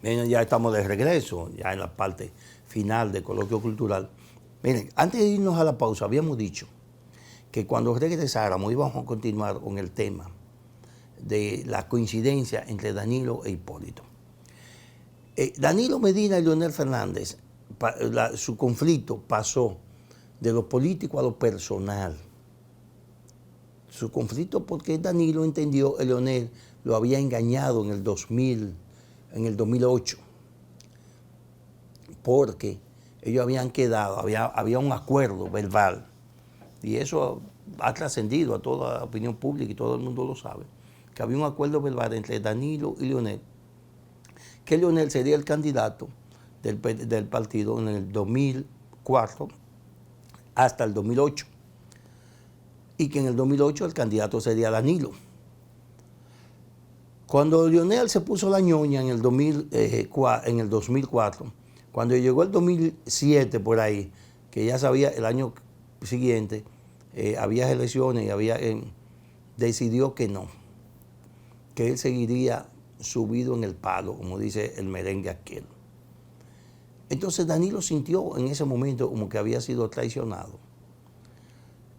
Miren, ya estamos de regreso, ya en la parte final del coloquio cultural. Miren, antes de irnos a la pausa, habíamos dicho que cuando regresáramos íbamos a continuar con el tema de la coincidencia entre Danilo e Hipólito. Danilo Medina y Leonel Fernández, su conflicto pasó de lo político a lo personal. Su conflicto porque Danilo entendió que Leonel lo había engañado en el 2008, porque ellos habían quedado, había un acuerdo verbal, y eso ha trascendido a toda la opinión pública y todo el mundo lo sabe, que había un acuerdo verbal entre Danilo y Leonel, que Leonel sería el candidato del partido en el 2004 hasta el 2008, y que en el 2008 el candidato sería Danilo. Cuando Leonel se puso la ñoña en el 2004, cuando llegó el 2007 por ahí, que ya sabía el año siguiente, había elecciones y decidió que no, que él seguiría subido en el palo, como dice el merengue aquel. Entonces Danilo sintió en ese momento como que había sido traicionado.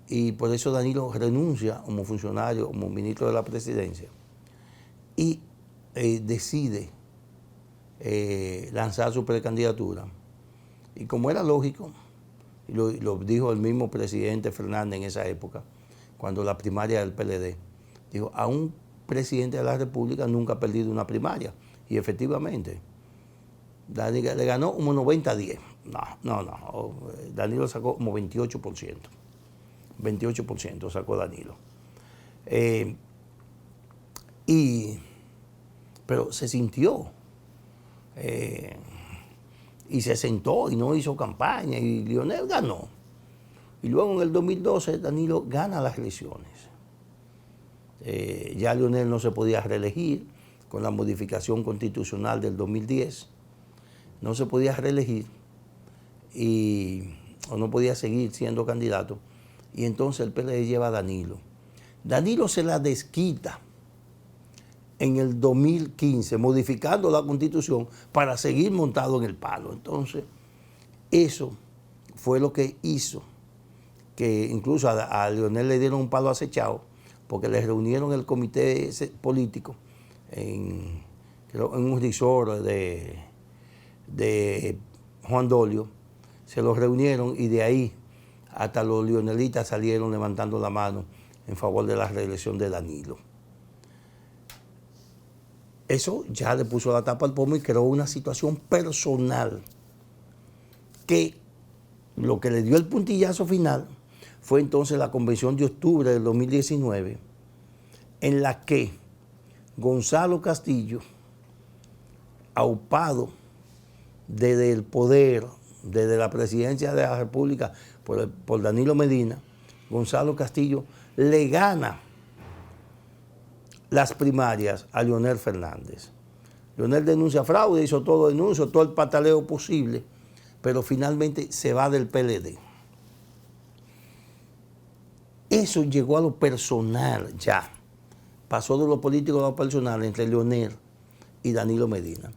Y por eso Danilo renuncia como funcionario, como ministro de la presidencia, y decide lanzar su precandidatura. Y como era lógico, y lo dijo el mismo presidente Fernández en esa época, cuando la primaria del PLD, dijo, a un presidente de la República nunca ha perdido una primaria. Y efectivamente, Danilo le ganó como 90-10. No. Danilo sacó como 28%. 28% sacó Danilo. Pero se sintió. Y se sentó y no hizo campaña. Y Leonel ganó. Y luego en el 2012 Danilo gana las elecciones. Ya Leonel no se podía reelegir con la modificación constitucional del 2010. No se podía reelegir o no podía seguir siendo candidato. Y entonces el PLD lleva a Danilo. Danilo se la desquita en el 2015, modificando la Constitución para seguir montado en el palo. Entonces, eso fue lo que hizo que incluso a Leonel le dieron un palo acechado, porque le reunieron el comité político en un resort de Juan Dolio. Se los reunieron y de ahí hasta los leonelitas salieron levantando la mano en favor de la reelección de Danilo. Eso ya le puso la tapa al pomo y creó una situación personal que lo que le dio el puntillazo final fue entonces la convención de octubre del 2019, en la que Gonzalo Castillo, aupado desde el poder, desde la presidencia de la República por Danilo Medina, Gonzalo Castillo le gana las primarias a Leonel Fernández. Leonel denuncia fraude, hizo todo denuncio, todo el pataleo posible, pero finalmente se va del PLD. Eso llegó a lo personal ya. Pasó de lo político a lo personal entre Leonel y Danilo Medina.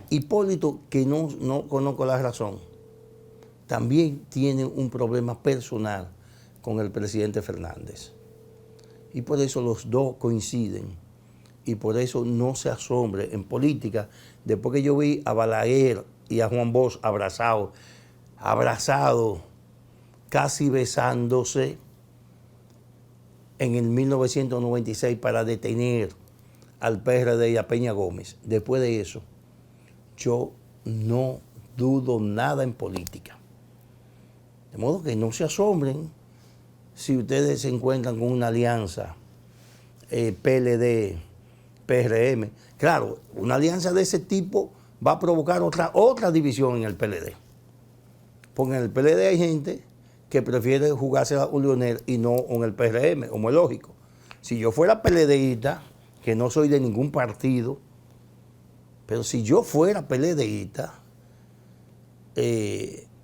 Hipólito, que no conozco la razón, también tiene un problema personal con el presidente Fernández. Y por eso los dos coinciden. Y por eso no se asombre en política. Después que yo vi a Balaguer y a Juan Bosch abrazados, casi besándose en el 1996 para detener al PRD y a Peña Gómez. Después de eso, yo no dudo nada en política. De modo que no se asombren si ustedes se encuentran con una alianza PLD, PRM. Claro, una alianza de ese tipo va a provocar otra división en el PLD. Porque en el PLD hay gente que prefiere jugarse a Leonel y no con el PRM, como es lógico. Si yo fuera PLDista, que no soy de ningún partido, pero si yo fuera PLDista,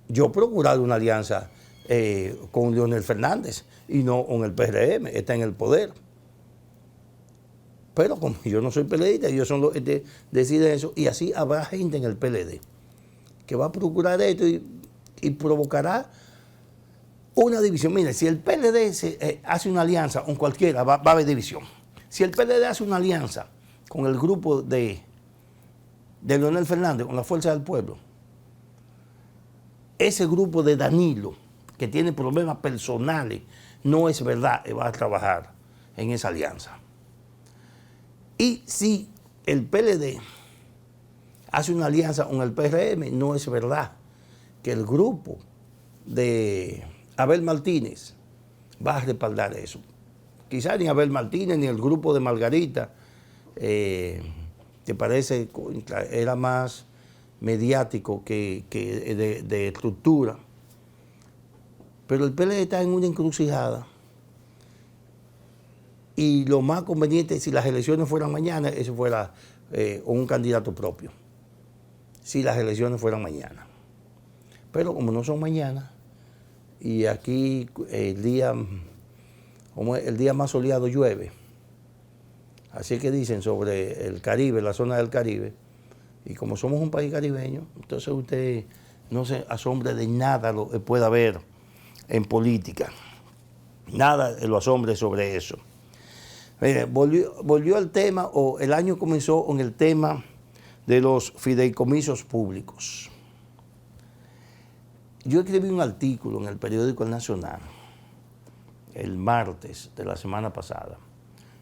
yo procurar una alianza con Leonel Fernández y no con el PRM, está en el poder. Pero como yo no soy PLDista, ellos son los que deciden eso, y así habrá gente en el PLD que va a procurar esto y provocará una división. Mire, si el PLD hace una alianza con cualquiera, va a haber división. Si el PLD hace una alianza con el grupo de Leonel Fernández, con la Fuerza del Pueblo, ese grupo de Danilo, que tiene problemas personales, no es verdad que va a trabajar en esa alianza. Y si el PLD hace una alianza con el PRM, no es verdad que el grupo de Abel Martínez va a respaldar eso. Quizás ni Abel Martínez ni el grupo de Margarita, que parece era más mediático que de estructura. Pero el PLD está en una encrucijada. Y lo más conveniente, si las elecciones fueran mañana, eso fuera un candidato propio. Si las elecciones fueran mañana. Pero como no son mañana, y aquí el día más soleado llueve, así que dicen sobre el Caribe, la zona del Caribe, y como somos un país caribeño, entonces usted no se asombre de nada lo que pueda haber en política. Nada lo asombre sobre eso. Mire, volvió al tema, o el año comenzó con el tema de los fideicomisos públicos. Yo escribí un artículo en el periódico El Nacional, el martes de la semana pasada,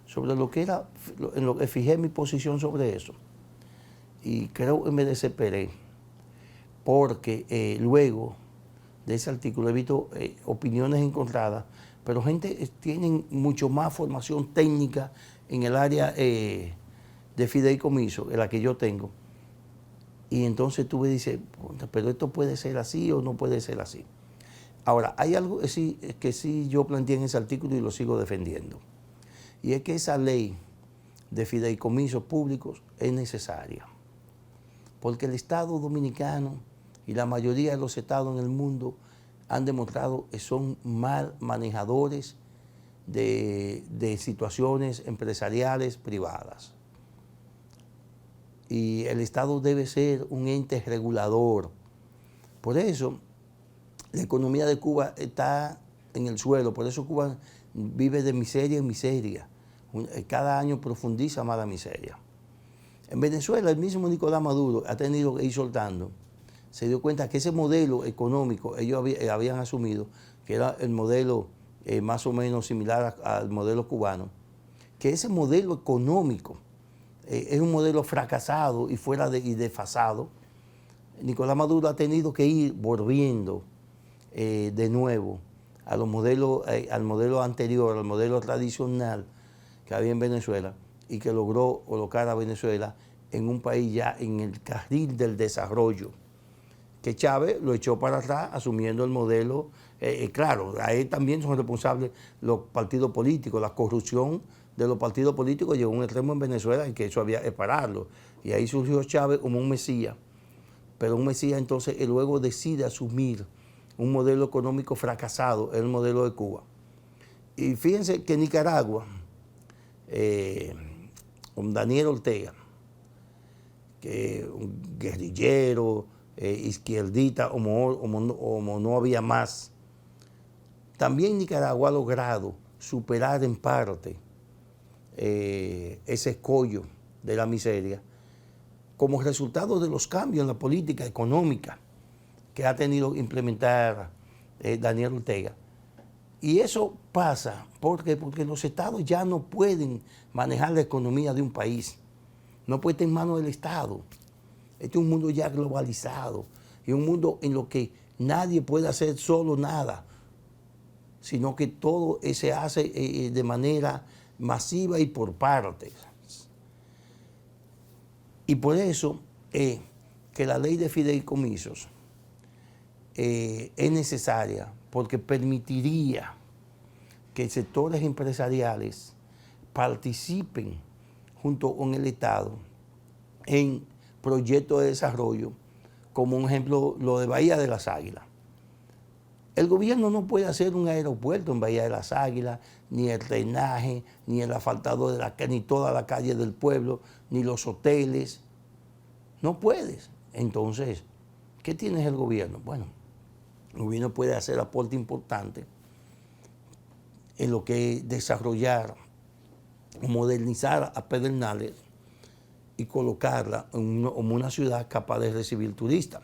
sobre lo que era, en lo que fijé mi posición sobre eso. Y creo que me desesperé, porque luego de ese artículo he visto opiniones encontradas, pero gente tiene mucho más formación técnica en el área de fideicomiso, en la que yo tengo. Y entonces tú me dices, pero esto puede ser así o no puede ser así. Ahora, hay algo que sí yo planteé en ese artículo y lo sigo defendiendo. Y es que esa ley de fideicomisos públicos es necesaria. Porque el Estado dominicano y la mayoría de los estados en el mundo han demostrado que son mal manejadores de situaciones empresariales privadas. Y el Estado debe ser un ente regulador. Por eso, la economía de Cuba está en el suelo, por eso Cuba vive de miseria en miseria. Cada año profundiza más la miseria. En Venezuela, el mismo Nicolás Maduro ha tenido que ir soltando. Se dio cuenta que ese modelo económico ellos habían asumido, que era el modelo más o menos similar al modelo cubano, que ese modelo económico es un modelo fracasado y y desfasado. Nicolás Maduro ha tenido que ir volviendo de nuevo a los modelos, al modelo anterior, al modelo tradicional que había en Venezuela, y que logró colocar a Venezuela en un país ya en el carril del desarrollo, que Chávez lo echó para atrás asumiendo el modelo. Claro, ahí también son responsables los partidos políticos. La corrupción de los partidos políticos llegó a un extremo en Venezuela en que eso había que pararlo. Y ahí surgió Chávez como un mesías. Pero un mesías entonces luego decide asumir un modelo económico fracasado, el modelo de Cuba. Y fíjense que Nicaragua, con Daniel Ortega, que un guerrillero, izquierdita, como no había más, también Nicaragua ha logrado superar en parte ese escollo de la miseria como resultado de los cambios en la política económica que ha tenido que implementar Daniel Ortega. Y eso pasa porque los estados ya no pueden manejar la economía de un país, no puede estar en manos del Estado. Este es un mundo ya globalizado y un mundo en lo que nadie puede hacer solo nada, sino que todo se hace de manera masiva y por partes. Y por eso que la ley de fideicomisos es necesaria, porque permitiría que sectores empresariales participen junto con el Estado en proyectos de desarrollo, como un ejemplo lo de Bahía de las Águilas. El gobierno no puede hacer un aeropuerto en Bahía de las Águilas, ni el drenaje, ni el asfaltado de ni toda la calle del pueblo, ni los hoteles. No puedes. Entonces, ¿qué tiene el gobierno? Bueno, el gobierno puede hacer aporte importante en lo que es desarrollar o modernizar a Pedernales y colocarla como una ciudad capaz de recibir turistas.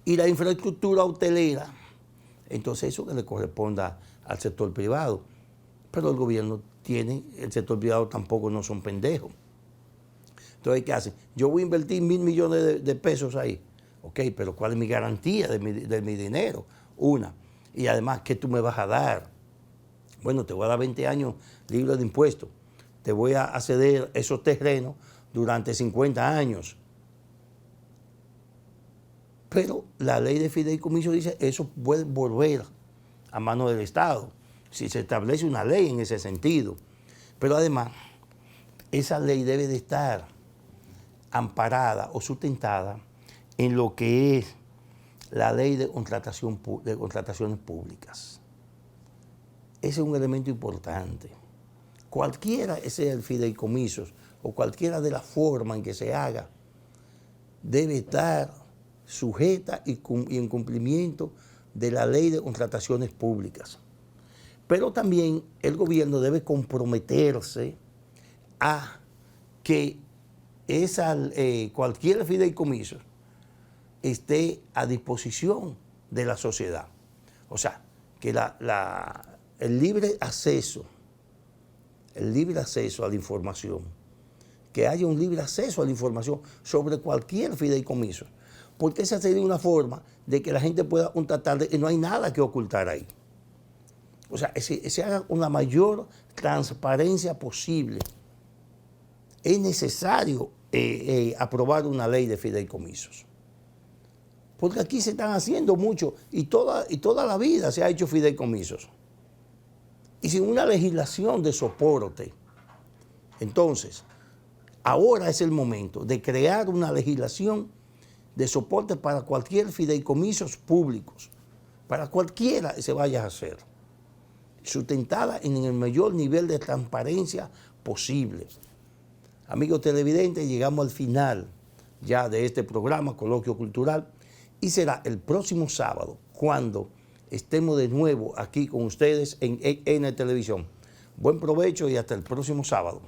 Y la infraestructura hotelera, entonces eso que le corresponda al sector privado. Pero el gobierno el sector privado tampoco no son pendejos. Entonces, ¿qué hace? Yo voy a invertir 1.000 millones de pesos ahí. Ok, pero ¿cuál es mi garantía de mi dinero? Una. Y además, ¿qué tú me vas a dar? Bueno, te voy a dar 20 años libre de impuestos. Te voy a ceder esos terrenos durante 50 años. Pero la ley de fideicomiso dice eso puede volver a mano del Estado, si se establece una ley en ese sentido. Pero además, esa ley debe de estar amparada o sustentada en lo que es la ley de contrataciones públicas. Ese es un elemento importante. Cualquiera sea el fideicomiso o cualquiera de las formas en que se haga, debe estar sujeta y en cumplimiento de la ley de contrataciones públicas. Pero también el gobierno debe comprometerse a que cualquier fideicomiso esté a disposición de la sociedad. O sea, que el libre acceso a la información, que haya un libre acceso a la información sobre cualquier fideicomiso, porque esa sería una forma de que la gente pueda contratar y no hay nada que ocultar ahí. O sea, se haga una mayor transparencia posible. Es necesario aprobar una ley de fideicomisos. Porque aquí se están haciendo mucho y toda la vida se ha hecho fideicomisos. Y sin una legislación de soporte. Entonces, ahora es el momento de crear una legislación de soporte para cualquier fideicomisos públicos, para cualquiera que se vaya a hacer, sustentada en el mayor nivel de transparencia posible. Amigos televidentes, llegamos al final ya de este programa, Coloquio Cultural, y será el próximo sábado cuando estemos de nuevo aquí con ustedes en EN Televisión. Buen provecho y hasta el próximo sábado.